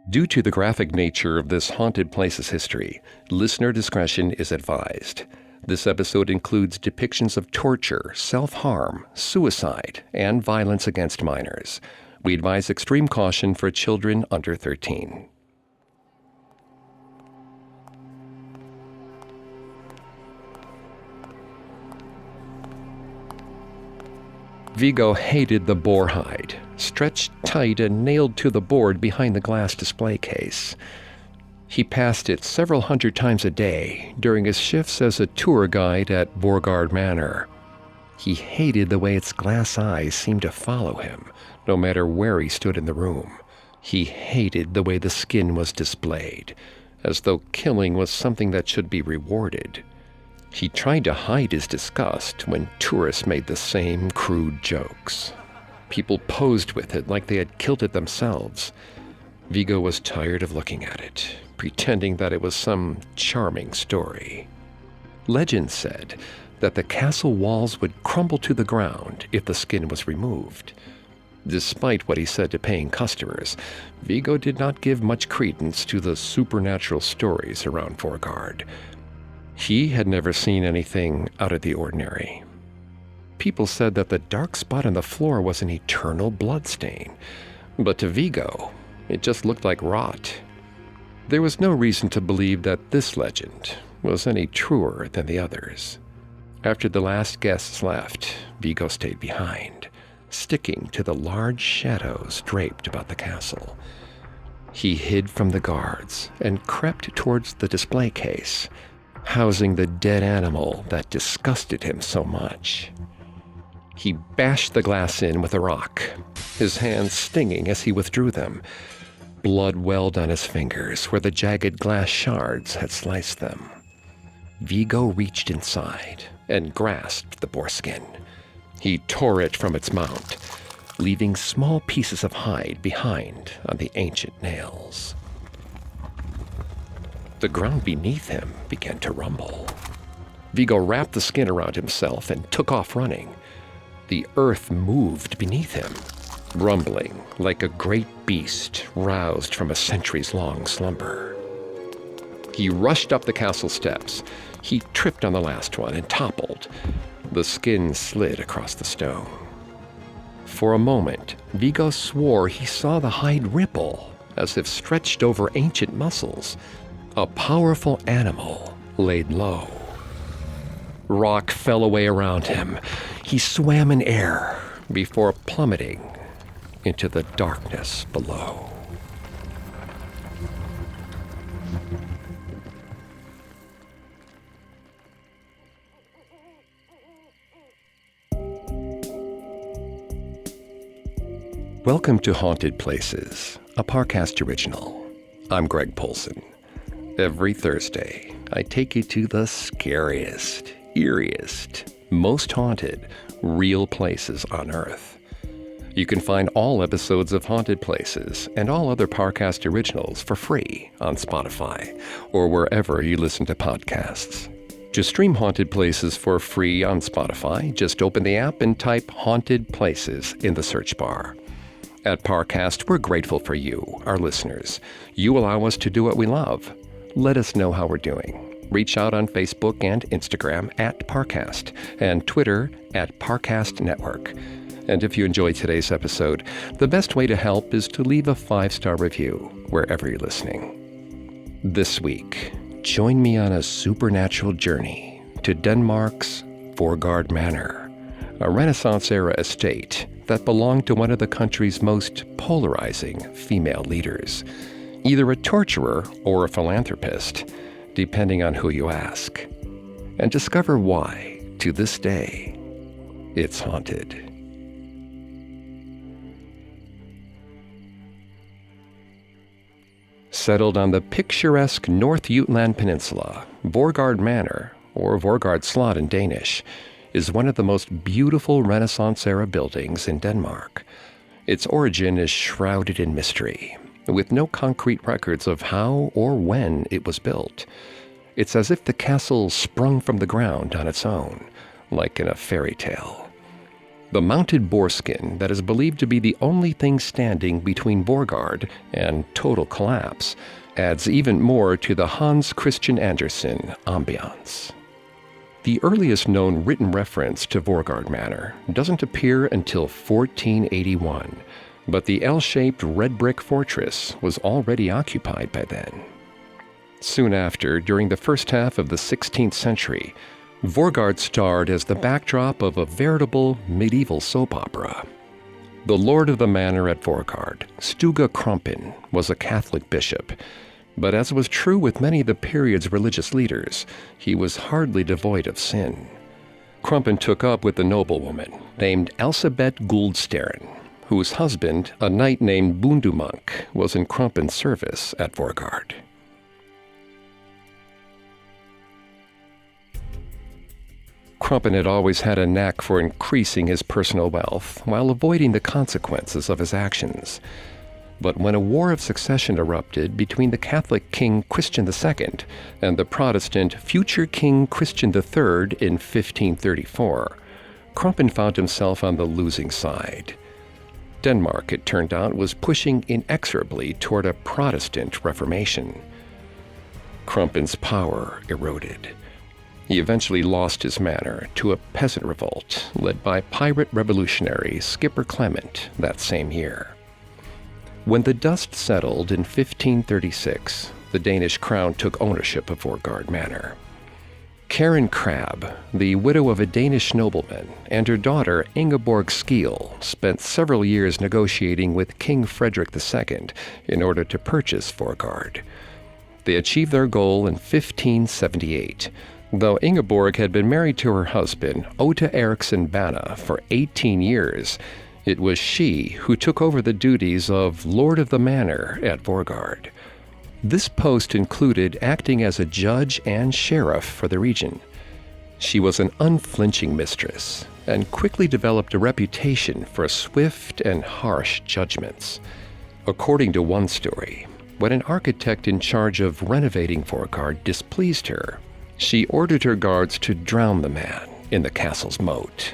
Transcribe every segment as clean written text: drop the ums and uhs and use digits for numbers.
Due to the graphic nature of this haunted place's history, listener discretion is advised. This episode includes depictions of torture, self-harm, suicide, and violence against minors. We advise extreme caution for children under 13. Vigo hated the boar hide, stretched tight and nailed to the board behind the glass display case. He passed it several hundred times a day during his shifts as a tour guide at Voergaard Manor. He hated the way its glass eyes seemed to follow him, no matter where he stood in the room. He hated the way the skin was displayed, as though killing was something that should be rewarded. He tried to hide his disgust when tourists made the same crude jokes. People posed with it like they had killed it themselves. Vigo was tired of looking at it, pretending that it was some charming story. Legend said that the castle walls would crumble to the ground if the skin was removed. Despite what he said to paying customers, Vigo did not give much credence to the supernatural stories around Voergaard. He had never seen anything out of the ordinary. People said that the dark spot on the floor was an eternal bloodstain, but to Vigo, it just looked like rot. There was no reason to believe that this legend was any truer than the others. After the last guests left, Vigo stayed behind, sticking to the large shadows draped about the castle. He hid from the guards and crept towards the display case, housing the dead animal that disgusted him so much. He bashed the glass in with a rock, his hands stinging as he withdrew them. Blood welled on his fingers where the jagged glass shards had sliced them. Vigo reached inside and grasped the boar skin. He tore it from its mount, leaving small pieces of hide behind on the ancient nails. The ground beneath him began to rumble. Vigo wrapped the skin around himself and took off running. The earth moved beneath him, rumbling like a great beast roused from a centuries-long slumber. He rushed up the castle steps. He tripped on the last one and toppled. The skin slid across the stone. For a moment, Vigo swore he saw the hide ripple, as if stretched over ancient muscles. A powerful animal laid low. Rock fell away around him. He swam in air before plummeting into the darkness below. Welcome to Haunted Places, a Parcast original. I'm Greg Polson. Every Thursday, I take you to the scariest, eeriest, most haunted, real places on Earth. You can find all episodes of Haunted Places and all other Parcast originals for free on Spotify or wherever you listen to podcasts. To stream Haunted Places for free on Spotify, just open the app and type Haunted Places in the search bar. At Parcast, we're grateful for you, our listeners. You allow us to do what we love. Let us know how we're doing. Reach out on Facebook and Instagram at Parcast and Twitter at Parcast Network. And if you enjoyed today's episode, the best way to help is to leave a 5-star review wherever you're listening. This week, join me on a supernatural journey to Denmark's Voergaard Manor, a Renaissance-era estate that belonged to one of the country's most polarizing female leaders. Either a torturer or a philanthropist, depending on who you ask, and discover why, to this day, it's haunted. Settled on the picturesque North Jutland Peninsula, Voergaard Manor, or Voergaard Slot in Danish, is one of the most beautiful Renaissance-era buildings in Denmark. Its origin is shrouded in mystery, with no concrete records of how or when it was built. It's as if the castle sprung from the ground on its own, like in a fairy tale. The mounted boarskin that is believed to be the only thing standing between Voergaard and total collapse adds even more to the Hans Christian Andersen ambiance. The earliest known written reference to Voergaard Manor doesn't appear until 1481, but the L-shaped red brick fortress was already occupied by then. Soon after, during the first half of the 16th century, Voergaard starred as the backdrop of a veritable medieval soap opera. The lord of the manor at Voergaard, Sturge Krumpen, was a Catholic bishop, but as was true with many of the period's religious leaders, he was hardly devoid of sin. Krumpen took up with a noblewoman named Elsebeth Guldstern, whose husband, a knight named Bundumunk, was in Krumpen's service at Voergaard. Krumpen had always had a knack for increasing his personal wealth while avoiding the consequences of his actions. But when a war of succession erupted between the Catholic King Christian II and the Protestant future King Christian III in 1534, Krumpen found himself on the losing side. Denmark, it turned out, was pushing inexorably toward a Protestant Reformation. Krumpen's power eroded. He eventually lost his manor to a peasant revolt led by pirate revolutionary Skipper Clement that same year. When the dust settled in 1536, the Danish crown took ownership of Voergaard Manor. Karen Krabbe, the widow of a Danish nobleman, and her daughter Ingeborg Skeel spent several years negotiating with King Frederick II in order to purchase Voergaard. They achieved their goal in 1578, though Ingeborg had been married to her husband, Otto Eriksson Banna, for 18 years. It was she who took over the duties of Lord of the Manor at Voergaard. This post included acting as a judge and sheriff for the region. She was an unflinching mistress and quickly developed a reputation for swift and harsh judgments. According to one story, when an architect in charge of renovating Voergaard displeased her, she ordered her guards to drown the man in the castle's moat.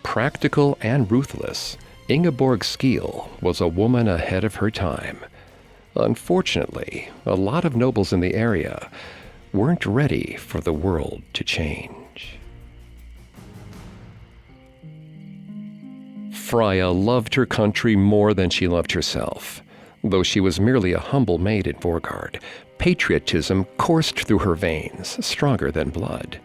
Practical and ruthless, Ingeborg Skeel was a woman ahead of her time. Unfortunately, a lot of nobles in the area weren't ready for the world to change. Freya loved her country more than she loved herself. Though she was merely a humble maid at Voergaard, patriotism coursed through her veins, stronger than blood.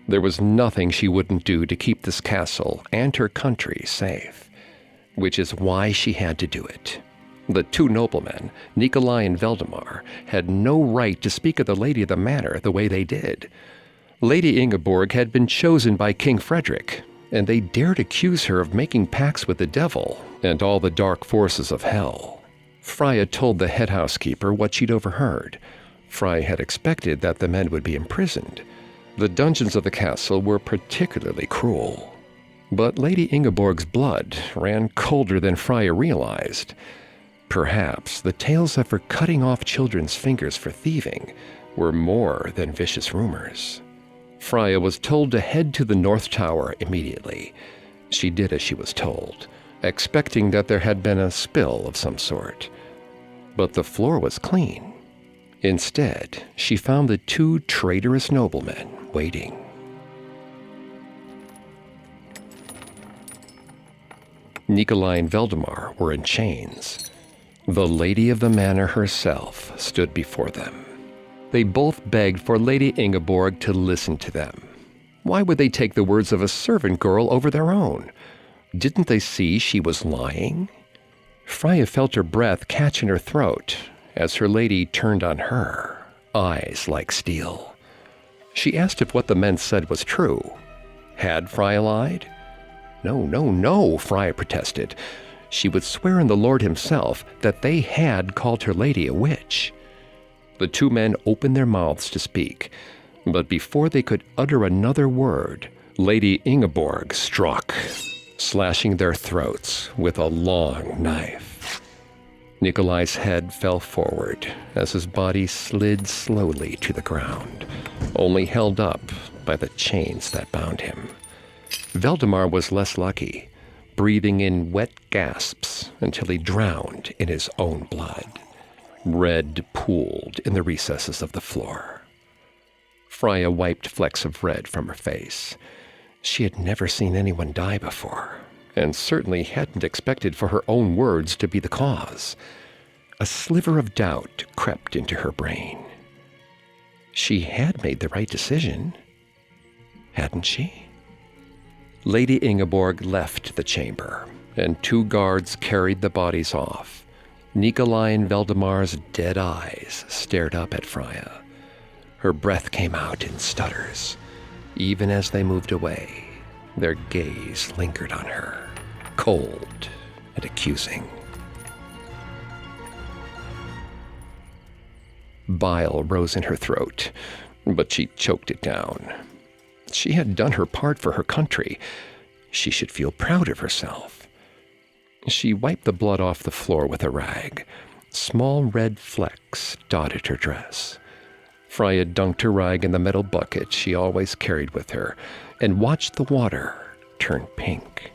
There was nothing she wouldn't do to keep this castle and her country safe, which is why she had to do it. The two noblemen, Nikolai and Valdemar, had no right to speak of the Lady of the Manor the way they did. Lady Ingeborg had been chosen by King Frederick, and they dared accuse her of making pacts with the devil and all the dark forces of hell. Freya told the head housekeeper what she'd overheard. Freya had expected that the men would be imprisoned. The dungeons of the castle were particularly cruel. But Lady Ingeborg's blood ran colder than Freya realized. Perhaps the tales of her cutting off children's fingers for thieving were more than vicious rumors. Freya was told to head to the North Tower immediately. She did as she was told, expecting that there had been a spill of some sort. But the floor was clean. Instead, she found the two traitorous noblemen waiting. Nikolai and Valdemar were in chains. The Lady of the Manor herself stood before them. They both begged for Lady Ingeborg to listen to them. Why would they take the words of a servant girl over their own? Didn't they see she was lying? Freya felt her breath catch in her throat as her lady turned on her, eyes like steel. She asked if what the men said was true. Had Freya lied? No, Freya protested. She would swear on the Lord himself that they had called her lady a witch. The two men opened their mouths to speak, but before they could utter another word, Lady Ingeborg struck, slashing their throats with a long knife. Nikolai's head fell forward as his body slid slowly to the ground, only held up by the chains that bound him. Valdemar was less lucky, breathing in wet gasps until he drowned in his own blood. Red pooled in the recesses of the floor. Freya wiped flecks of red from her face. She had never seen anyone die before, and certainly hadn't expected for her own words to be the cause. A sliver of doubt crept into her brain. She had made the right decision, hadn't she? Lady Ingeborg left the chamber, and 2 guards carried the bodies off. Nikolai and Valdemar's dead eyes stared up at Freya. Her breath came out in stutters. Even as they moved away, their gaze lingered on her, cold and accusing. Bile rose in her throat, but she choked it down. She had done her part for her country. She should feel proud of herself. She wiped the blood off the floor with a rag. Small red flecks dotted her dress. Freya dunked her rag in the metal bucket she always carried with her and watched the water turn pink.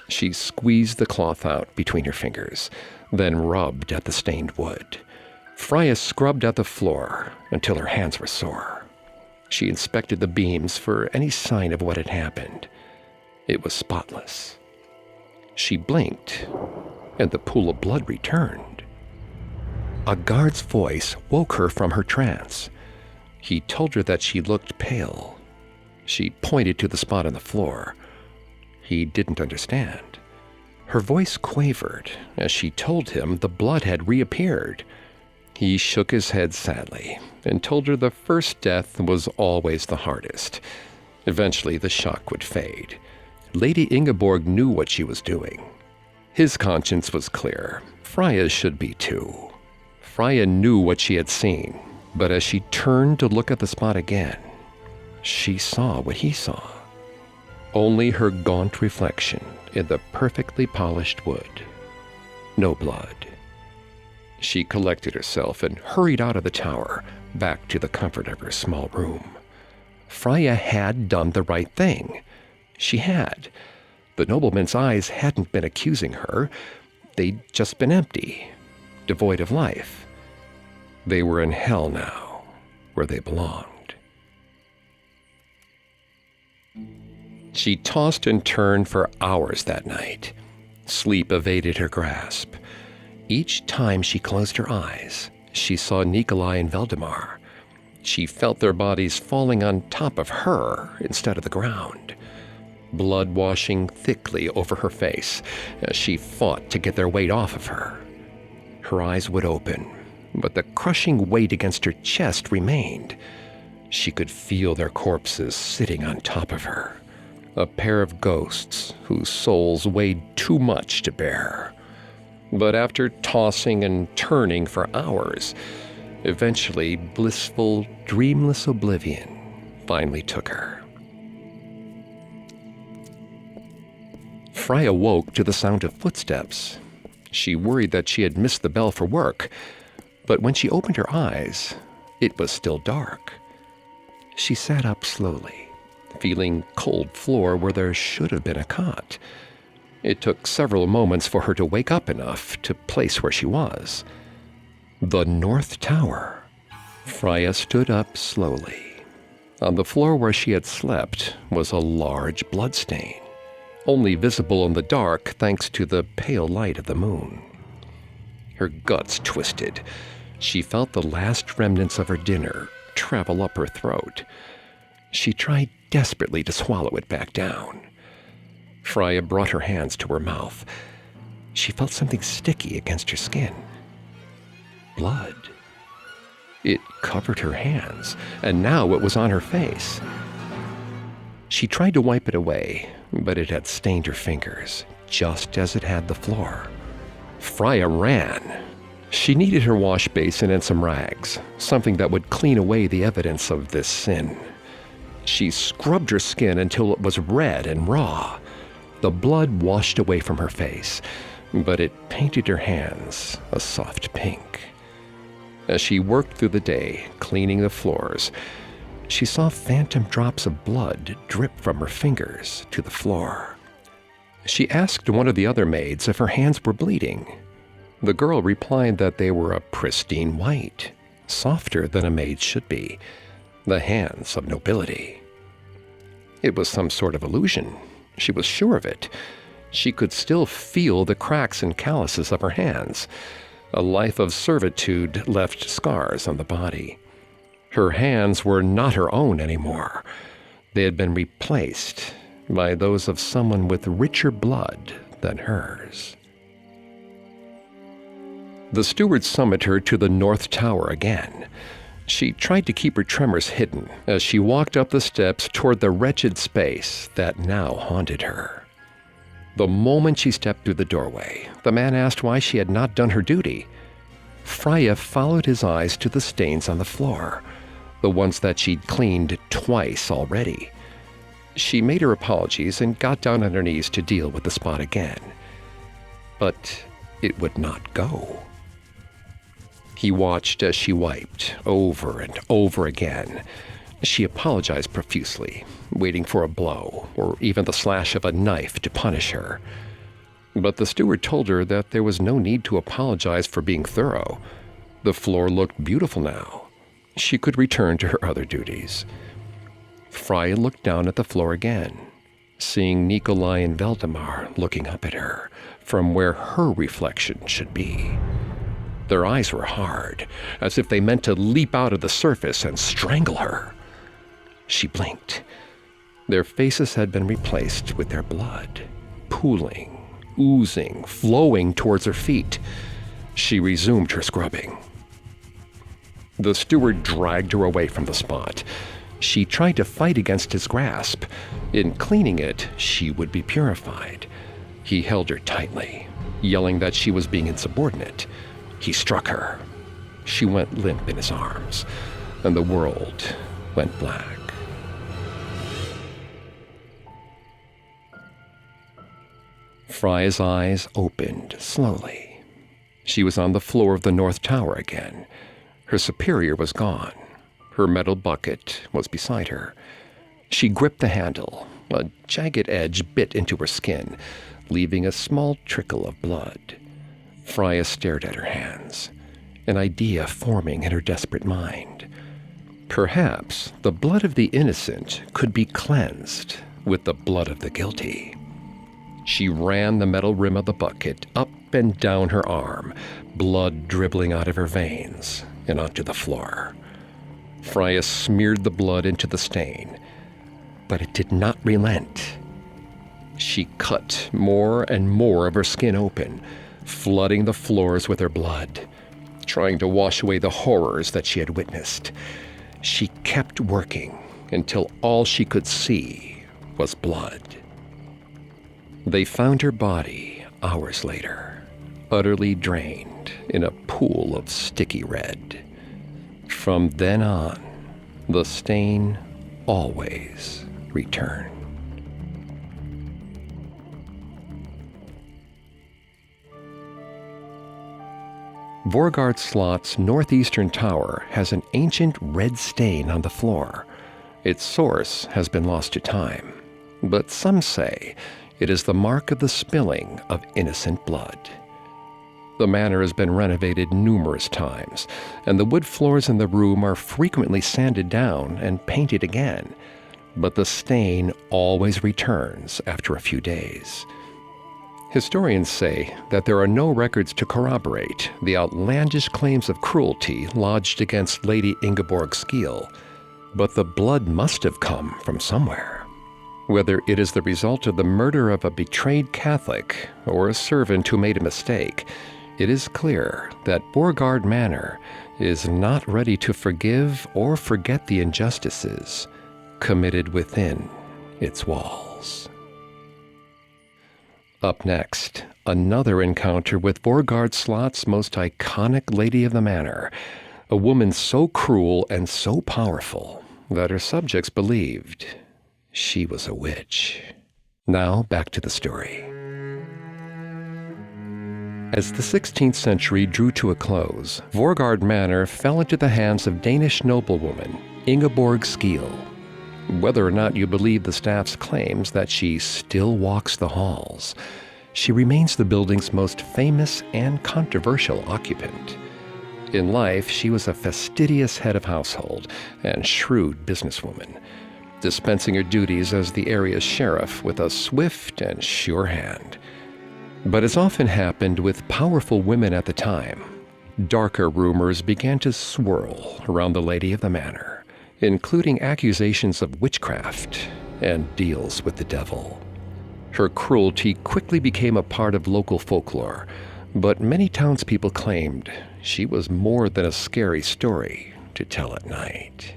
She squeezed the cloth out between her fingers, then rubbed at the stained wood. Freya scrubbed at the floor until her hands were sore. She inspected the beams for any sign of what had happened. It was spotless. She blinked, and the pool of blood returned. A guard's voice woke her from her trance. He told her that she looked pale. She pointed to the spot on the floor. He didn't understand. Her voice quavered as she told him the blood had reappeared. He shook his head sadly and told her the first death was always the hardest. Eventually, the shock would fade. Lady Ingeborg knew what she was doing. His conscience was clear. Freya's should be too. Freya knew what she had seen, but as she turned to look at the spot again, she saw what he saw. Only her gaunt reflection in the perfectly polished wood. No blood. She collected herself and hurried out of the tower, back to the comfort of her small room. Freya had done the right thing. She had. The nobleman's eyes hadn't been accusing her. They'd just been empty, devoid of life. They were in hell now, where they belonged. She tossed and turned for hours that night. Sleep evaded her grasp. Each time she closed her eyes, she saw Nikolai and Valdemar. She felt their bodies falling on top of her instead of the ground. Blood washing thickly over her face as she fought to get their weight off of her. Her eyes would open, but the crushing weight against her chest remained. She could feel their corpses sitting on top of her. A pair of ghosts whose souls weighed too much to bear. But after tossing and turning for hours, eventually blissful, dreamless oblivion finally took her. Freya woke to the sound of footsteps. She worried that she had missed the bell for work, but when she opened her eyes, it was still dark. She sat up slowly, feeling cold floor where there should have been a cot. It took several moments for her to wake up enough to place where she was. The North Tower. Freya stood up slowly. On the floor where she had slept was a large bloodstain, only visible in the dark thanks to the pale light of the moon. Her guts twisted. She felt the last remnants of her dinner travel up her throat. She tried desperately to swallow it back down. Freya brought her hands to her mouth. She felt something sticky against her skin. Blood. It covered her hands, and now it was on her face. She tried to wipe it away, but it had stained her fingers, just as it had the floor. Freya ran. She needed her wash basin and some rags, something that would clean away the evidence of this sin. She scrubbed her skin until it was red and raw. The blood washed away from her face, but it painted her hands a soft pink. As she worked through the day, cleaning the floors, she saw phantom drops of blood drip from her fingers to the floor. She asked one of the other maids if her hands were bleeding. The girl replied that they were a pristine white, softer than a maid's should be, the hands of nobility. It was some sort of illusion. She was sure of it. She could still feel the cracks and calluses of her hands. A life of servitude left scars on the body. Her hands were not her own anymore. They had been replaced by those of someone with richer blood than hers. The steward summoned her to the North Tower again. She tried to keep her tremors hidden as she walked up the steps toward the wretched space that now haunted her. The moment she stepped through the doorway, the man asked why she had not done her duty. Freya followed his eyes to the stains on the floor, the ones that she'd cleaned twice already. She made her apologies and got down on her knees to deal with the spot again. But it would not go. He watched as she wiped over and over again. She apologized profusely, waiting for a blow or even the slash of a knife to punish her. But the steward told her that there was no need to apologize for being thorough. The floor looked beautiful now. She could return to her other duties. Freya looked down at the floor again, seeing Nikolai and Valdemar looking up at her from where her reflection should be. Their eyes were hard, as if they meant to leap out of the surface and strangle her. She blinked. Their faces had been replaced with their blood, pooling, oozing, flowing towards her feet. She resumed her scrubbing. The steward dragged her away from the spot. She tried to fight against his grasp. In cleaning it, she would be purified. He held her tightly, yelling that she was being insubordinate. He struck her. She went limp in his arms, and the world went black. Freya's eyes opened slowly. She was on the floor of the North Tower again. Her superior was gone. Her metal bucket was beside her. She gripped the handle. A jagged edge bit into her skin, leaving a small trickle of blood. Freya stared at her hands, an idea forming in her desperate mind. Perhaps the blood of the innocent could be cleansed with the blood of the guilty. She ran the metal rim of the bucket up and down her arm, blood dribbling out of her veins and onto the floor. Freya smeared the blood into the stain, but it did not relent. She cut more and more of her skin open, flooding the floors with her blood, trying to wash away the horrors that she had witnessed. She kept working until all she could see was blood. They found her body hours later, utterly drained in a pool of sticky red. From then on, the stain always returned. Voergaard Slot's northeastern tower has an ancient red stain on the floor. Its source has been lost to time, but some say it is the mark of the spilling of innocent blood. The manor has been renovated numerous times, and the wood floors in the room are frequently sanded down and painted again, but the stain always returns after a few days. Historians say that there are no records to corroborate the outlandish claims of cruelty lodged against Lady Ingeborg Skeel, but the blood must have come from somewhere. Whether it is the result of the murder of a betrayed Catholic or a servant who made a mistake, it is clear that Voergaard Manor is not ready to forgive or forget the injustices committed within its walls. Up next, another encounter with Voergaard Slot's most iconic lady of the manor, a woman so cruel and so powerful that her subjects believed she was a witch. Now, back to the story. As the 16th century drew to a close, Voergaard Manor fell into the hands of Danish noblewoman Ingeborg Skeel. Whether or not you believe the staff's claims that she still walks the halls, she remains the building's most famous and controversial occupant. In life, she was a fastidious head of household and shrewd businesswoman, dispensing her duties as the area's sheriff with a swift and sure hand. But as often happened with powerful women at the time, darker rumors began to swirl around the lady of the manor, including accusations of witchcraft and deals with the devil. Her cruelty quickly became a part of local folklore, but many townspeople claimed she was more than a scary story to tell at night.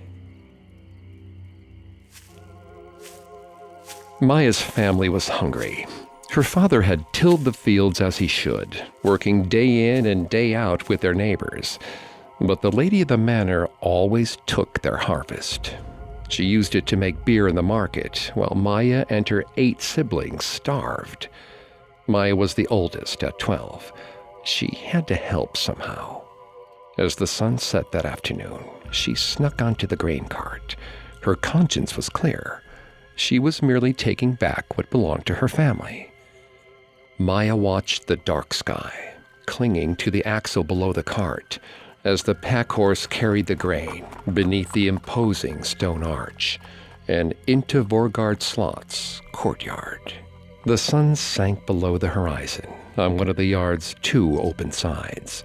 Maya's family was hungry. Her father had tilled the fields as he should, working day in and day out with their neighbors. But the lady of the manor always took their harvest. She used it to make beer in the market, while Maya and her 8 siblings starved. Maya was the oldest at 12. She had to help somehow. As the sun set that afternoon, she snuck onto the grain cart. Her conscience was clear. She was merely taking back what belonged to her family. Maya watched the dark sky, clinging to the axle below the cart, as the pack horse carried the grain beneath the imposing stone arch and into Voergaard Slot's courtyard. The sun sank below the horizon on one of the yard's 2 open sides.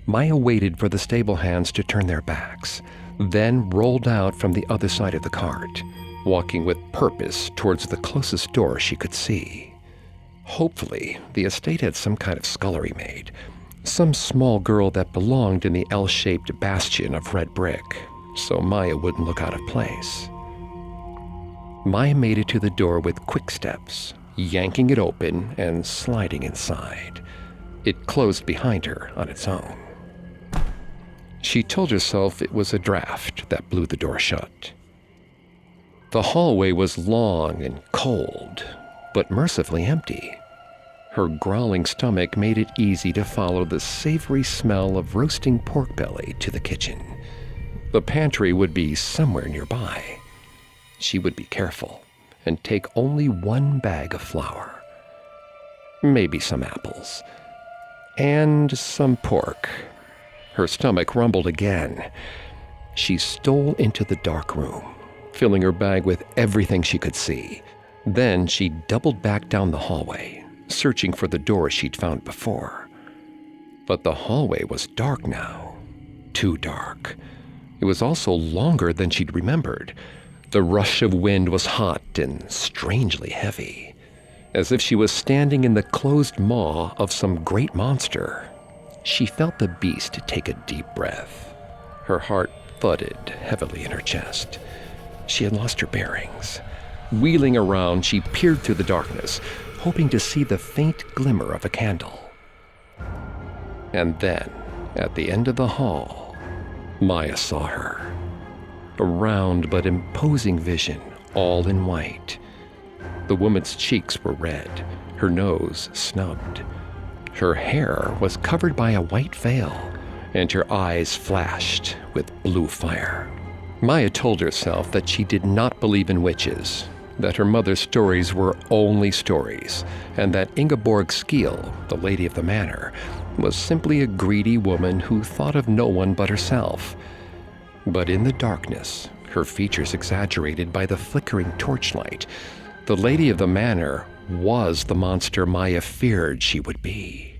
Maya waited for the stable hands to turn their backs, then rolled out from the other side of the cart, walking with purpose towards the closest door she could see. Hopefully, the estate had some kind of scullery maid, some small girl that belonged in the L-shaped bastion of red brick, so Maya wouldn't look out of place. Maya made it to the door with quick steps, yanking it open and sliding inside. It closed behind her on its own. She told herself it was a draft that blew the door shut. The hallway was long and cold, but mercifully empty. Her growling stomach made it easy to follow the savory smell of roasting pork belly to the kitchen. The pantry would be somewhere nearby. She would be careful and take only 1 bag of flour, maybe some apples, and some pork. Her stomach rumbled again. She stole into the dark room, filling her bag with everything she could see. Then she doubled back down the hallway, searching for the door she'd found before. But the hallway was dark now. Too dark. It was also longer than she'd remembered. The rush of wind was hot and strangely heavy, as if she was standing in the closed maw of some great monster. She felt the beast take a deep breath. Her heart thudded heavily in her chest. She had lost her bearings. Wheeling around, she peered through the darkness, hoping to see the faint glimmer of a candle. And then, at the end of the hall, Maya saw her. A round but imposing vision, all in white. The woman's cheeks were red, her nose snubbed. Her hair was covered by a white veil, and her eyes flashed with blue fire. Maya told herself that she did not believe in witches, that her mother's stories were only stories, and that Ingeborg Skeel, the lady of the manor, was simply a greedy woman who thought of no one but herself. But in the darkness, her features exaggerated by the flickering torchlight, the lady of the manor was the monster Maya feared she would be.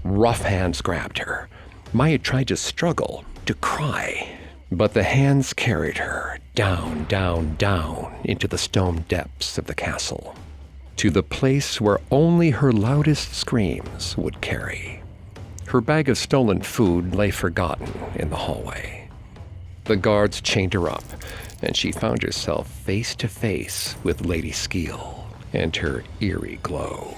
Rough hands grabbed her. Maya tried to struggle, to cry, but the hands carried her down, down, down into the stone depths of the castle, to the place where only her loudest screams would carry. Her bag of stolen food lay forgotten in the hallway. The guards chained her up, and she found herself face to face with Lady Skeel and her eerie glow.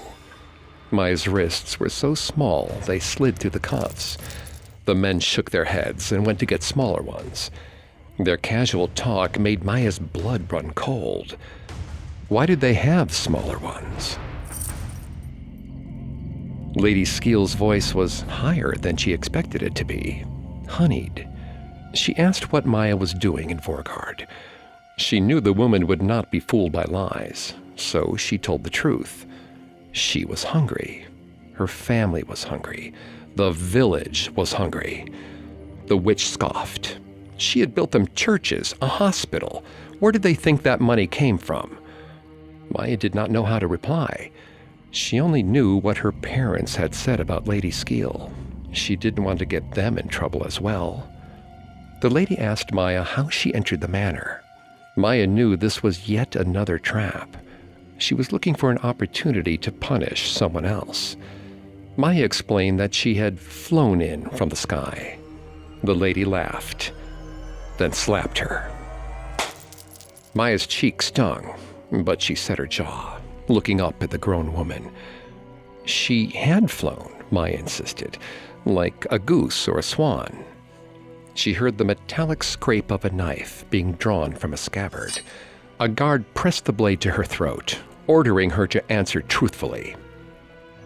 Maya's wrists were so small they slid through the cuffs. The men shook their heads and went to get smaller ones. Their casual talk made Maya's blood run cold. Why did they have smaller ones? Lady Skeel's voice was higher than she expected it to be, honeyed. She asked what Maya was doing in Voergaard. She knew the woman would not be fooled by lies, so she told the truth. She was hungry. Her family was hungry. The village was hungry. The witch scoffed. She had built them churches, a hospital. Where did they think that money came from? Maya did not know how to reply. She only knew what her parents had said about Lady Skeel. She didn't want to get them in trouble as well. The lady asked Maya how she entered the manor. Maya knew this was yet another trap. She was looking for an opportunity to punish someone else. Maya explained that she had flown in from the sky. The lady laughed, then slapped her. Maya's cheek stung, but she set her jaw, looking up at the grown woman. She had flown, Maya insisted, like a goose or a swan. She heard the metallic scrape of a knife being drawn from a scabbard. A guard pressed the blade to her throat, ordering her to answer truthfully.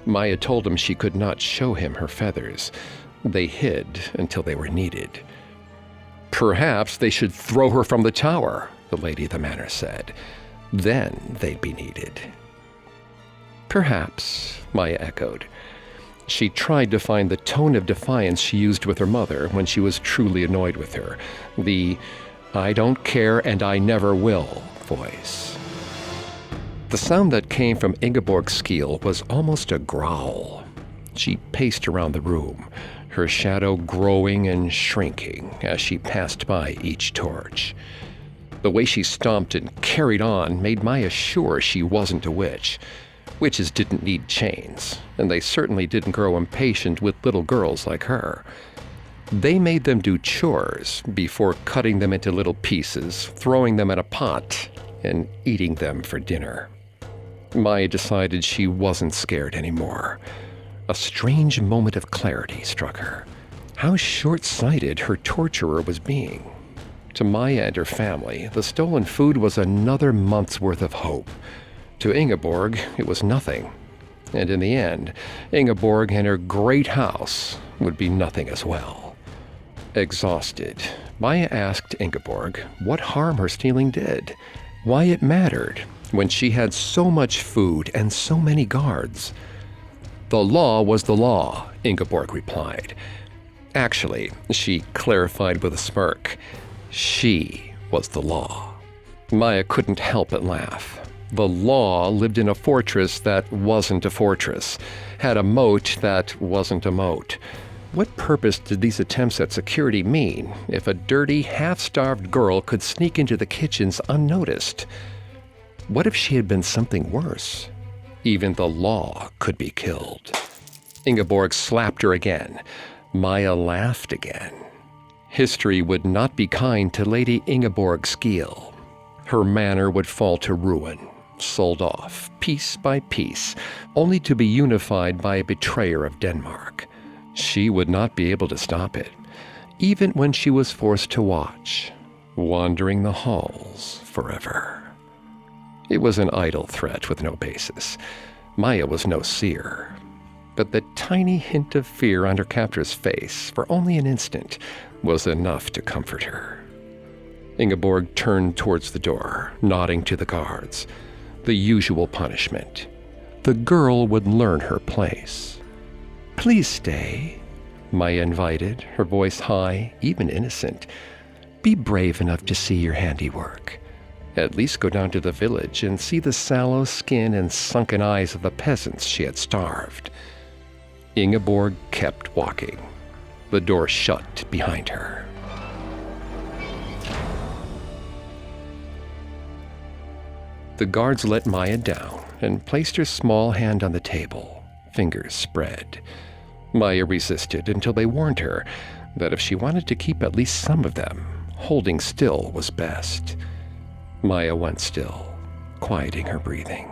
Maya told him she could not show him her feathers. They hid until they were needed. Perhaps they should throw her from the tower, the lady of the manor said. Then they'd be needed. Perhaps, Maya echoed. She tried to find the tone of defiance she used with her mother when she was truly annoyed with her. The "I don't care and I never will" voice. The sound that came from Ingeborg Skeel was almost a growl. She paced around the room, her shadow growing and shrinking as she passed by each torch. The way she stomped and carried on made Maya sure she wasn't a witch. Witches didn't need chains, and they certainly didn't grow impatient with little girls like her. They made them do chores before cutting them into little pieces, throwing them in a pot, and eating them for dinner. Maya decided she wasn't scared anymore. A strange moment of clarity struck her. How short-sighted her torturer was being. To Maya and her family, the stolen food was another month's worth of hope. To Ingeborg, it was nothing. And in the end, Ingeborg and her great house would be nothing as well. Exhausted, Maya asked Ingeborg what harm her stealing did, why it mattered when she had so much food and so many guards. The law was the law, Ingeborg replied. Actually, she clarified with a smirk, she was the law. Maya couldn't help but laugh. The law lived in a fortress that wasn't a fortress, had a moat that wasn't a moat. What purpose did these attempts at security mean if a dirty, half-starved girl could sneak into the kitchens unnoticed? What if she had been something worse? Even the law could be killed. Ingeborg slapped her again. Maya laughed again. History would not be kind to Lady Ingeborg Skeel. Her manor would fall to ruin, sold off, piece by piece, only to be unified by a betrayer of Denmark. She would not be able to stop it, even when she was forced to watch, wandering the halls forever. It was an idle threat with no basis. Maya was no seer. But the tiny hint of fear on her captor's face, for only an instant, was enough to comfort her. Ingeborg turned towards the door, nodding to the guards. The usual punishment. The girl would learn her place. "Please stay," Maya invited, her voice high, even innocent. "Be brave enough to see your handiwork. At least go down to the village and see the sallow skin and sunken eyes of the peasants she had starved." Ingeborg kept walking. The door shut behind her. The guards let Maya down and placed her small hand on the table, fingers spread. Maya resisted until they warned her that if she wanted to keep at least some of them, holding still was best. Maya went still, quieting her breathing.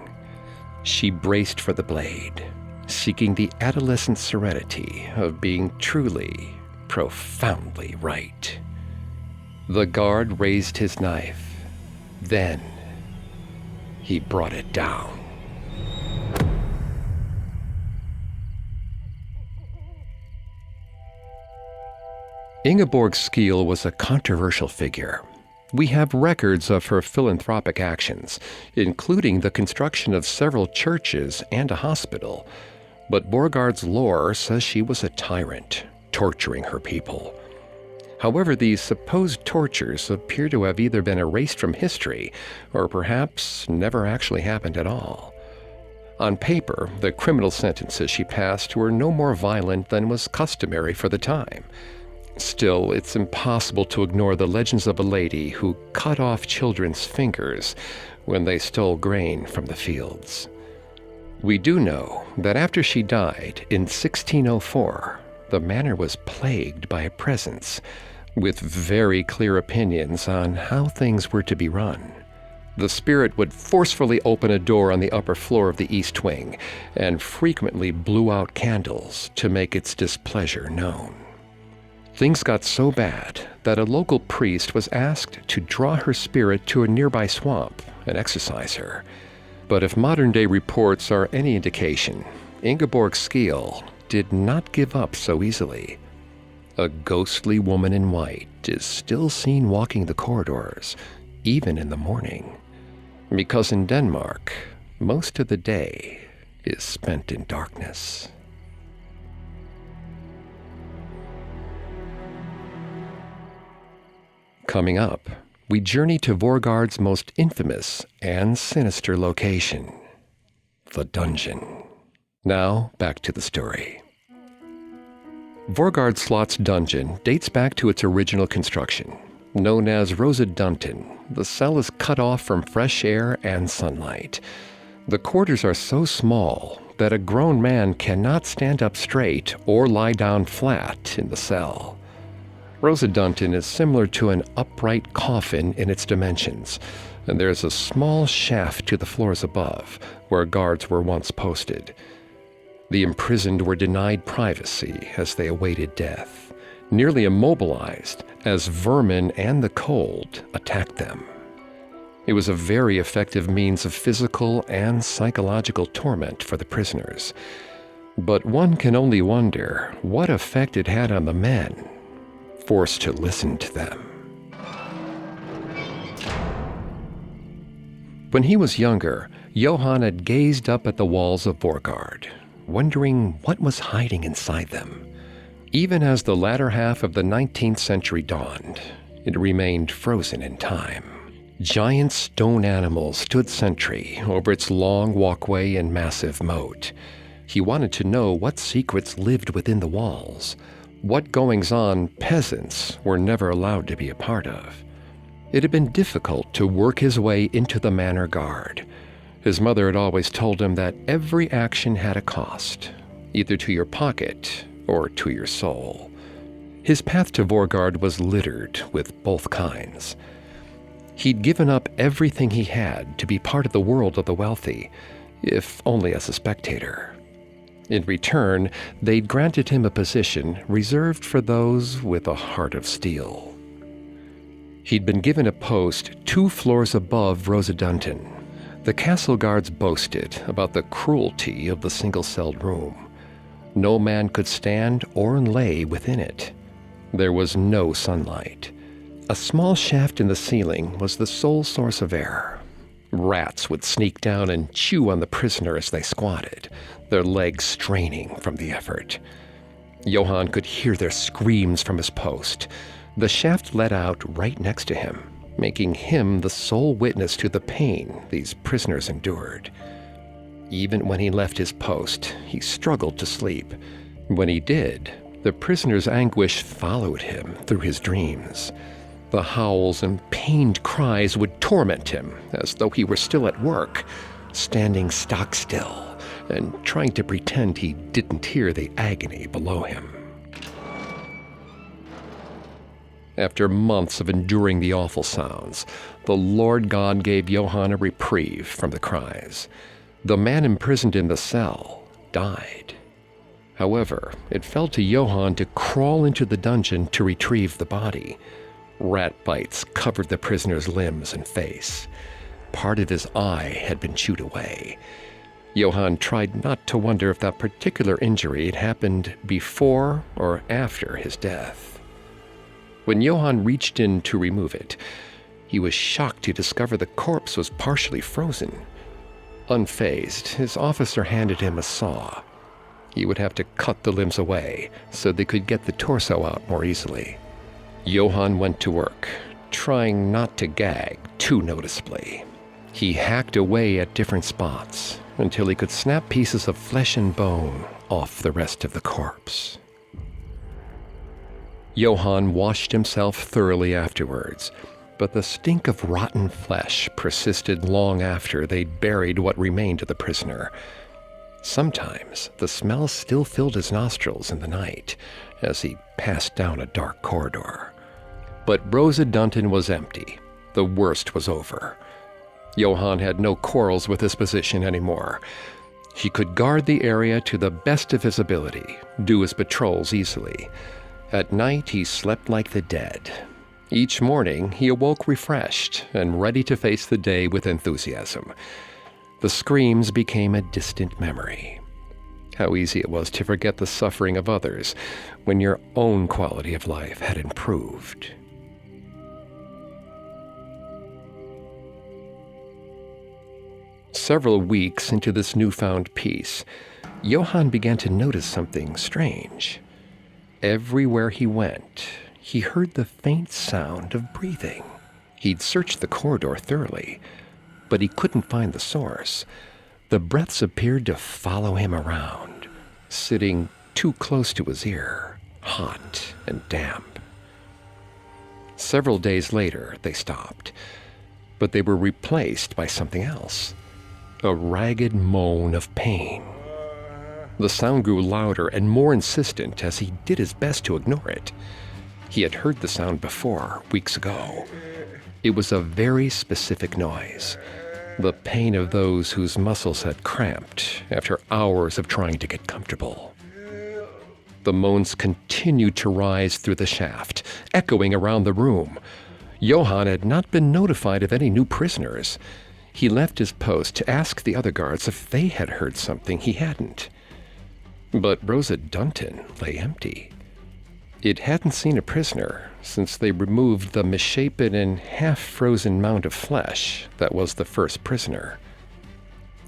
She braced for the blade, seeking the adolescent serenity of being truly, profoundly right. The guard raised his knife. Then he brought it down. Ingeborg Skeel was a controversial figure. We have records of her philanthropic actions, including the construction of several churches and a hospital. But Voergaard's lore says she was a tyrant, torturing her people. However, these supposed tortures appear to have either been erased from history or perhaps never actually happened at all. On paper, the criminal sentences she passed were no more violent than was customary for the time. Still, it's impossible to ignore the legends of a lady who cut off children's fingers when they stole grain from the fields. We do know that after she died in 1604, the manor was plagued by a presence with very clear opinions on how things were to be run. The spirit would forcefully open a door on the upper floor of the east wing and frequently blew out candles to make its displeasure known. Things got so bad that a local priest was asked to draw her spirit to a nearby swamp and exorcise her. But if modern-day reports are any indication, Ingeborg Skeel did not give up so easily. A ghostly woman in white is still seen walking the corridors, even in the morning. Because in Denmark, most of the day is spent in darkness. Coming up, we journey to Voergaard's most infamous and sinister location, the dungeon. Now, back to the story. Voergaard Slot's dungeon dates back to its original construction. Known as Rosa Dunton, the cell is cut off from fresh air and sunlight. The quarters are so small that a grown man cannot stand up straight or lie down flat in the cell. Rosa Dunton is similar to an upright coffin in its dimensions, and there's a small shaft to the floors above, where guards were once posted. The imprisoned were denied privacy as they awaited death, nearly immobilized as vermin and the cold attacked them. It was a very effective means of physical and psychological torment for the prisoners. But one can only wonder what effect it had on the men, forced to listen to them. When he was younger, Johann had gazed up at the walls of Voergaard, wondering what was hiding inside them. Even as the latter half of the 19th century dawned, it remained frozen in time. Giant stone animals stood sentry over its long walkway and massive moat. He wanted to know what secrets lived within the walls, what goings-on peasants were never allowed to be a part of. It had been difficult to work his way into the manor guard. His mother had always told him that every action had a cost, either to your pocket or to your soul. His path to Voergaard was littered with both kinds. He'd given up everything he had to be part of the world of the wealthy, if only as a spectator. In return, they'd granted him a position reserved for those with a heart of steel. He'd been given a post 2 floors above Rosa Dunton. The castle guards boasted about the cruelty of the single-celled room. No man could stand or lay within it. There was no sunlight. A small shaft in the ceiling was the sole source of air. Rats would sneak down and chew on the prisoner as they squatted, their legs straining from the effort. Johann could hear their screams from his post. The shaft let out right next to him, making him the sole witness to the pain these prisoners endured. Even when he left his post, he struggled to sleep. When he did, the prisoner's anguish followed him through his dreams. The howls and pained cries would torment him as though he were still at work, standing stock still and trying to pretend he didn't hear the agony below him. After months of enduring the awful sounds, the Lord God gave Johann a reprieve from the cries. The man imprisoned in the cell died. However, it fell to Johann to crawl into the dungeon to retrieve the body. Rat bites covered the prisoner's limbs and face. Part of his eye had been chewed away. Johann tried not to wonder if that particular injury had happened before or after his death. When Johann reached in to remove it, he was shocked to discover the corpse was partially frozen. Unfazed, his officer handed him a saw. He would have to cut the limbs away so they could get the torso out more easily. Johann went to work, trying not to gag too noticeably. He hacked away at different spots until he could snap pieces of flesh and bone off the rest of the corpse. Johann washed himself thoroughly afterwards, but the stink of rotten flesh persisted long after they'd buried what remained of the prisoner. Sometimes the smell still filled his nostrils in the night as he passed down a dark corridor. But Rosa Dunton was empty. The worst was over. Johann had no quarrels with his position anymore. He could guard the area to the best of his ability, do his patrols easily. At night, he slept like the dead. Each morning, he awoke refreshed and ready to face the day with enthusiasm. The screams became a distant memory. How easy it was to forget the suffering of others when your own quality of life had improved. Several weeks into this newfound peace, Johann began to notice something strange. Everywhere he went, he heard the faint sound of breathing. He'd searched the corridor thoroughly, but he couldn't find the source. The breaths appeared to follow him around, sitting too close to his ear, hot and damp. Several days later, they stopped, but they were replaced by something else. A ragged moan of pain. The sound grew louder and more insistent as he did his best to ignore it. He had heard the sound before, weeks ago. It was a very specific noise, the pain of those whose muscles had cramped after hours of trying to get comfortable. The moans continued to rise through the shaft, echoing around the room. Johann had not been notified of any new prisoners. He left his post to ask the other guards if they had heard something he hadn't. But Rosa Dunton lay empty. It hadn't seen a prisoner since they removed the misshapen and half-frozen mound of flesh that was the first prisoner.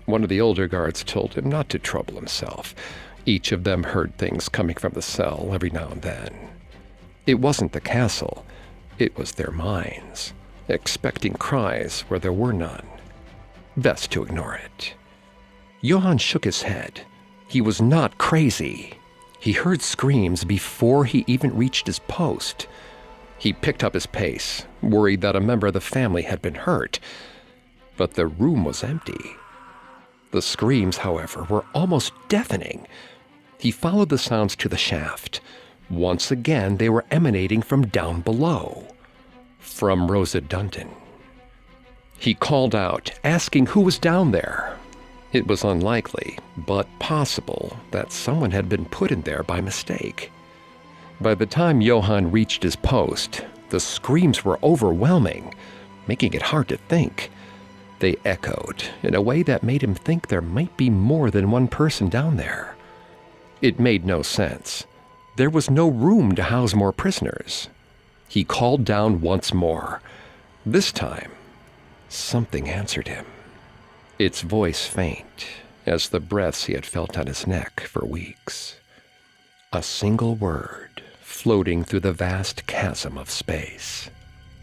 One of the older guards told him not to trouble himself. Each of them heard things coming from the cell every now and then. It wasn't the castle, it was their minds, expecting cries where there were none. Best to ignore it. Johann shook his head. He was not crazy. He heard screams before he even reached his post. He picked up his pace, worried that a member of the family had been hurt. But the room was empty. The screams, however, were almost deafening. He followed the sounds to the shaft. Once again, they were emanating from down below. From Rosa Dunton. He called out, asking who was down there. It was unlikely, but possible, that someone had been put in there by mistake. By the time Johann reached his post, the screams were overwhelming, making it hard to think. They echoed in a way that made him think there might be more than one person down there. It made no sense. There was no room to house more prisoners. He called down once more. This time, something answered him. Its voice faint, as the breaths he had felt on his neck for weeks. A single word floating through the vast chasm of space.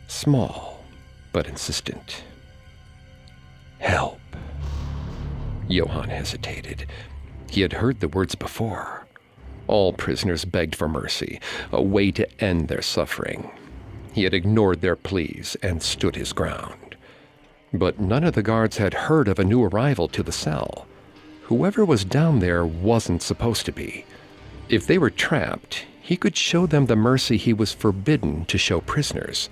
Small, but insistent. Help. Johann hesitated. He had heard the words before. All prisoners begged for mercy, a way to end their suffering. He had ignored their pleas and stood his ground. But none of the guards had heard of a new arrival to the cell. Whoever was down there wasn't supposed to be. If they were trapped, he could show them the mercy he was forbidden to show prisoners.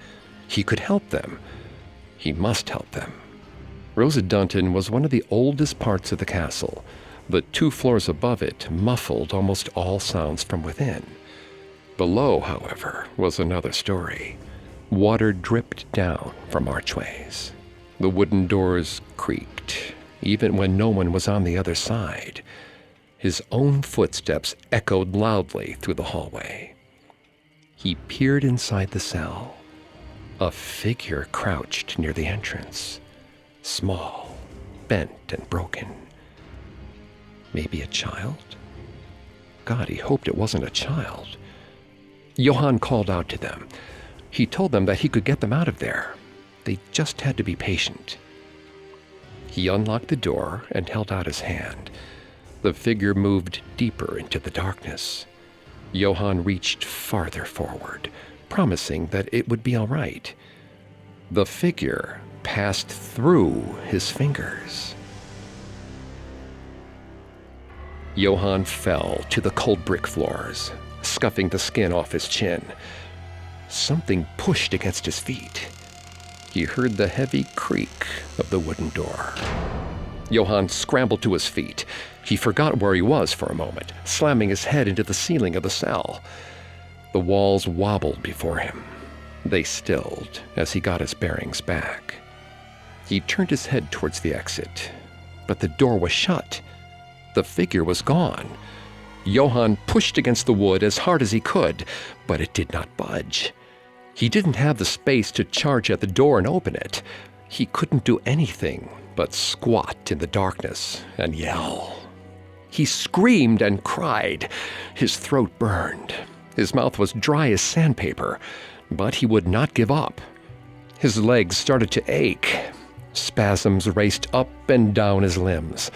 He could help them. He must help them. Rosa Dunton was one of the oldest parts of the castle, but 2 floors above it muffled almost all sounds from within. Below, however, was another story. Water dripped down from archways. The wooden doors creaked, even when no one was on the other side. His own footsteps echoed loudly through the hallway. He peered inside the cell. A figure crouched near the entrance, small, bent and broken. Maybe a child? God, he hoped it wasn't a child. Johann called out to them. He told them that he could get them out of there. They just had to be patient. He unlocked the door and held out his hand. The figure moved deeper into the darkness. Johann reached farther forward, promising that it would be all right. The figure passed through his fingers. Johann fell to the cold brick floors, scuffing the skin off his chin. Something pushed against his feet. He heard the heavy creak of the wooden door. Johann scrambled to his feet. He forgot where he was for a moment, slamming his head into the ceiling of the cell. The walls wobbled before him. They stilled as he got his bearings back. He turned his head towards the exit, but the door was shut. The figure was gone. Johann pushed against the wood as hard as he could, but it did not budge. He didn't have the space to charge at the door and open it. He couldn't do anything but squat in the darkness and yell. He screamed and cried. His throat burned. His mouth was dry as sandpaper, but he would not give up. His legs started to ache. Spasms raced up and down his limbs.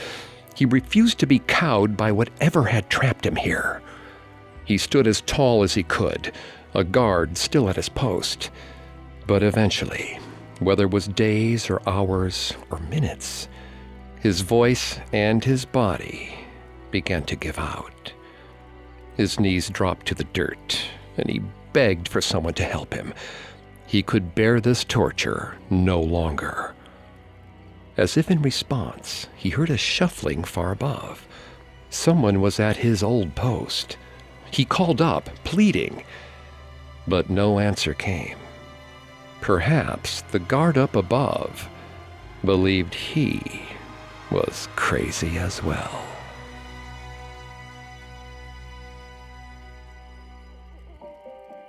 He refused to be cowed by whatever had trapped him here. He stood as tall as he could, a guard still at his post. But eventually, whether it was days or hours or minutes, his voice and his body began to give out. His knees dropped to the dirt, and he begged for someone to help him. He could bear this torture no longer. As if in response, he heard a shuffling far above. Someone was at his old post. He called up, pleading, but no answer came. Perhaps the guard up above believed he was crazy as well.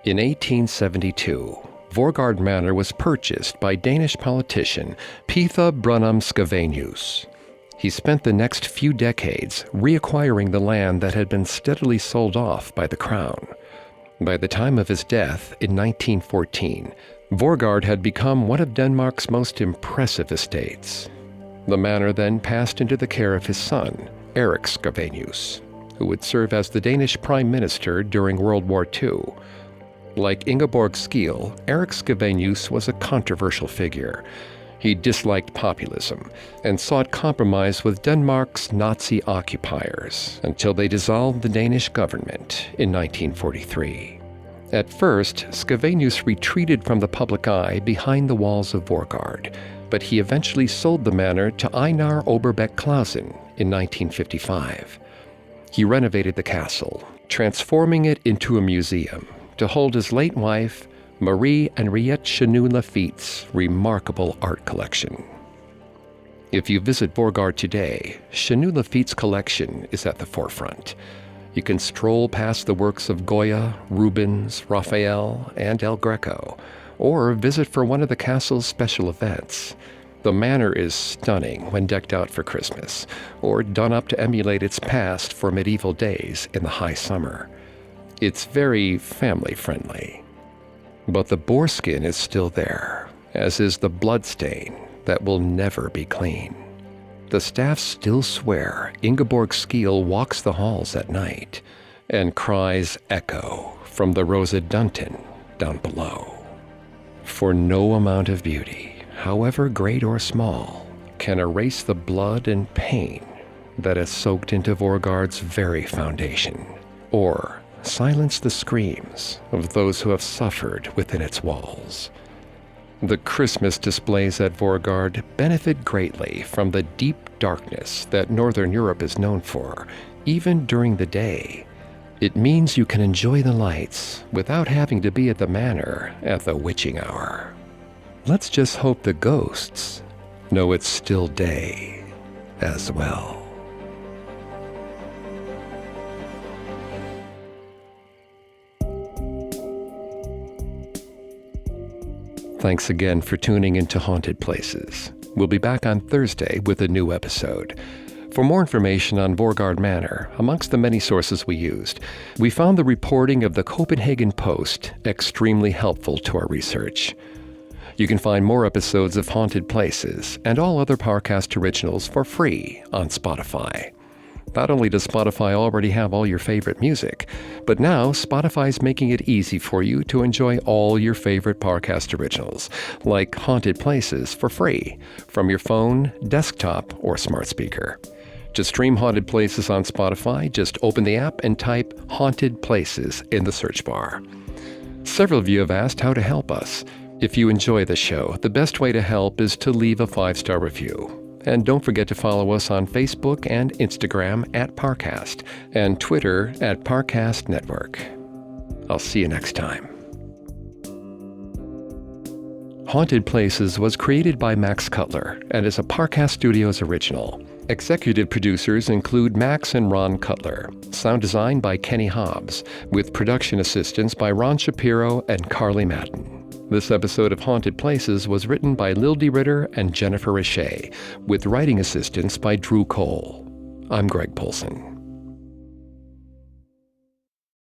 In 1872, Voergaard Manor was purchased by Danish politician Pitha Brunum Scavenius. He spent the next few decades reacquiring the land that had been steadily sold off by the crown. By the time of his death in 1914, Voergaard had become one of Denmark's most impressive estates. The manor then passed into the care of his son, Erik Scavenius, who would serve as the Danish Prime Minister during World War II. Like Ingeborg Skeel, Erik Scavenius was a controversial figure. He disliked populism and sought compromise with Denmark's Nazi occupiers until they dissolved the Danish government in 1943. At first, Scavenius retreated from the public eye behind the walls of Voergaard, but he eventually sold the manor to Einar Oberbeck Clausen in 1955. He renovated the castle, transforming it into a museum to hold his late wife, Marie Henriette Chanou Lafitte's remarkable art collection. If you visit Voergaard today, Chanou Lafitte's collection is at the forefront. You can stroll past the works of Goya, Rubens, Raphael, and El Greco, or visit for one of the castle's special events. The manor is stunning when decked out for Christmas, or done up to emulate its past for medieval days in the high summer. It's very family-friendly. But the boar skin is still there, as is the bloodstain that will never be clean. The staff still swear Ingeborg Skeel walks the halls at night, and cries echo from the Rosa Dunton down below. For no amount of beauty, however great or small, can erase the blood and pain that has soaked into Voergaard's very foundation, or silence the screams of those who have suffered within its walls. The Christmas displays at Voergaard benefit greatly from the deep darkness that Northern Europe is known for, even during the day. It means you can enjoy the lights without having to be at the manor at the witching hour. Let's just hope the ghosts know it's still day as well. Thanks again for tuning into Haunted Places. We'll be back on Thursday with a new episode. For more information on Voergaard Manor, amongst the many sources we used, we found the reporting of the Copenhagen Post extremely helpful to our research. You can find more episodes of Haunted Places and all other Parcast originals for free on Spotify. Not only does Spotify already have all your favorite music, but now Spotify's making it easy for you to enjoy all your favorite Parcast originals, like Haunted Places, for free from your phone, desktop, or smart speaker. To stream Haunted Places on Spotify, just open the app and type Haunted Places in the search bar. Several of you have asked how to help us. If you enjoy the show, the best way to help is to leave a 5-star review. And don't forget to follow us on Facebook and Instagram @Parcast and Twitter @Parcast Network. I'll see you next time. Haunted Places was created by Max Cutler and is a Parcast Studios original. Executive producers include Max and Ron Cutler. Sound design by Kenny Hobbs, with production assistance by Ron Shapiro and Carly Madden. This episode of Haunted Places was written by Lil D. Ritter and Jennifer Richey, with writing assistance by Drew Cole. I'm Greg Polson.